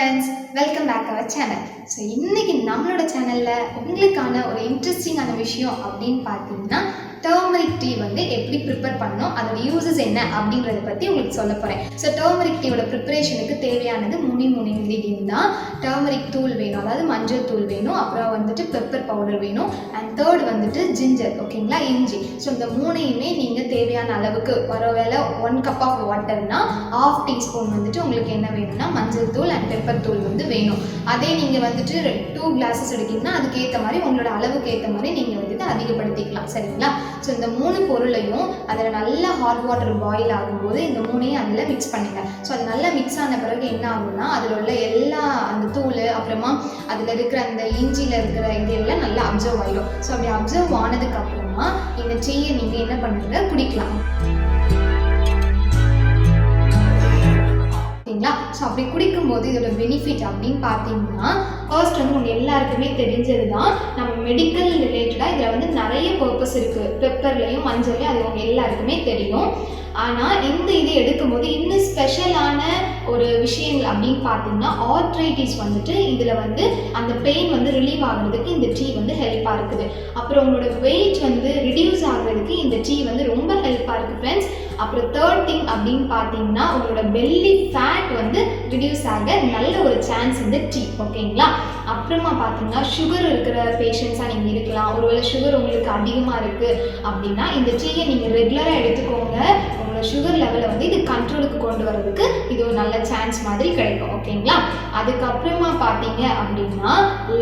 Friends, welcome back our channel. So இன்றைக்கி நம்மளோட சேனலில் உங்களுக்கான ஒரு இன்ட்ரெஸ்டிங்கான விஷயம் அப்படின்னு பார்த்தீங்கன்னா, டர்மரிக் டீ வந்து எப்படி ப்ரிப்பேர் பண்ணணும், அதோட யூசஸ் என்ன அப்படின்றத பற்றி உங்களுக்கு சொல்ல போகிறேன். ஸோ டர்மரிக் டீயோட ப்ரிப்பரேஷனுக்கு தேவையானது மூணு இன்க்ரீடியன்ட் தான். டர்மரிக் தூள் வேணும், அதாவது மஞ்சள் தூள் வேணும், அப்புறம் வந்துட்டு பெப்பர் பவுடர் வேணும், அண்ட் தேர்ட் வந்துட்டு ஜிஞ்சர், ஓகேங்களா, இஞ்சி. ஸோ இந்த மூணையுமே நீங்கள் தேவையான அளவுக்கு ஒருவேளை 1 கப் ஆஃப் வாட்டர்னா 1/2 டீஸ்பூன் வந்துட்டு உங்களுக்கு என்ன வேணும்னா மஞ்சள் தூள் அண்ட் பெப்பர் தூள் வந்து வேணும். அதே நீங்கள் வந்துட்டு 2 கிளாஸஸ் எடுக்கிங்கன்னா அதுக்கேற்ற மாதிரி உங்களோட அளவுக்கு ஏற்ற மாதிரி நீங்கள் வந்துட்டு அதிகப்படுத்திக்கலாம், சரிங்களா? ஸோ இந்த 3 பொருளையும் அதில் நல்லா ஹாட் வாட்டர் பாயில் ஆகும்போது இந்த 3ஐயும் அதில் மிக்ஸ் பண்ணுங்கள். ஸோ அது நல்லா மிக்ஸ் ஆன பிறகு என்ன ஆகும்னா அதில் உள்ள எல்லா அந்த தூள், அப்புறமா அதில் இருக்கிற அந்த இஞ்சியில் இருக்கிற இதெல்லாம் நல்லா அப்சர்வ் ஆகிடும். ஸோ அப்படி அப்சர்வ் ஆனதுக்கு அப்புறமா இந்த டீயை நீங்கள் என்ன பண்ணுங்க, குடிக்கலாம். ஸோ அப்படி குடிக்கும்போது இதோட பெனிஃபிட் அப்படின்னு பார்த்தீங்கன்னா, ஃபர்ஸ்ட் வந்து உங்களுக்கு எல்லாருக்குமே தெரிஞ்சது தான், நம்ம மெடிக்கல் ரிலேட்டடாக இதில் வந்து நிறைய பர்பஸ் இருக்குது. பெப்பர்லையும் மஞ்சள்லையும் அது உங்கள் எல்லாருக்குமே தெரியும். ஆனால் இந்த இது எடுக்கும்போது இன்னும் ஸ்பெஷலான ஒரு விஷயங்கள் அப்படின்னு பார்த்தீங்கன்னா, ஆர்த்ரைட்டிஸ் வந்துட்டு இதில் வந்து அந்த பெயின் வந்து ரிலீவ் ஆகுறதுக்கு இந்த டீ வந்து ஹெல்ப்பாக இருக்குது. அப்புறம் உங்களோட வெயிட் வந்து ரிடியூஸ் ஆகுறதுக்கு இந்த டீ வந்து ரொம்ப ஹெல்ப்பாக இருக்குது ஃப்ரெண்ட்ஸ். அப்புறம் தேர்ட் திங் அப்படின்னு பார்த்தீங்கன்னா, உங்களோட பெல்லி ஃபேட் வந்து ரிடியூஸ் ஆக நல்ல ஒரு சான்ஸ் இந்த டீ, ஓகேங்களா? அப்புறமா பார்த்தீங்கன்னா, சுகர் இருக்கிற பேஷண்ட்ஸாக நீங்கள் இருக்கலாம். ஒருவேளை சுகர் உங்களுக்கு அதிகமாக இருக்குது அப்படின்னா இந்த டீயை நீங்கள் ரெகுலராக எடுத்துக்கோங்க. உங்களோட சுகர் லெவலை வந்து இது கண்ட்ரோலுக்கு கொண்டு வரதுக்கு இது ஒரு நல்ல சான்ஸ் மாதிரி கிடைக்கும், ஓகேங்களா? அதுக்கப்புறமா பார்த்தீங்க அப்படின்னா,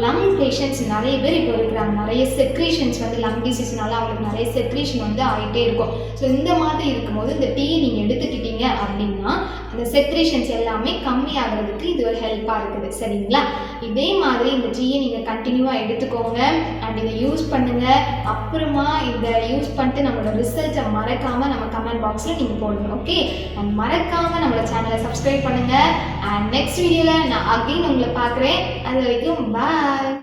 லங் பேஷண்ட்ஸ் நிறைய பேர் இப்போ இருக்கிறாங்க. நிறைய செக்ரீஷன்ஸ் வந்து லங் டிசீஸ்னால அவங்களுக்கு நிறைய செக்ரீஷன் வந்து ஆகிட்டே இருக்கும். ஸோ இந்த மாதிரி இருக்கும்போது இந்த டீயை நீங்கள் எடுத்துக்கிட்டீங்க அப்படின்னா அந்த செக்ரேஷன்ஸ் எல்லாமே கம்மி ஆகிறதுக்கு இது ஒரு ஹெல்ப்பாக இருக்குது, சரிங்களா? இதே மாதிரி இந்த டீயை நீங்கள் கண்டினியூவாக எடுத்துக்கோங்க அண்ட் இதை யூஸ் பண்ணுங்கள். அப்புறமா இதை யூஸ் பண்ணிட்டு நம்மளோட ரிசல்ட்டை மறக்காமல் நம்ம கமெண்ட் பாக்ஸில் நீங்கள் போடுங்க, ஓகே? அண்ட் மறக்காமல் நம்மளோட சேனலை சப்ஸ்கிரைப் பண்ணுங்கள். அண்ட் நெக்ஸ்ட் வீடியோவில் நான் அகைன் உங்களை பார்க்குறேன். அது வரைக்கும் பாய்.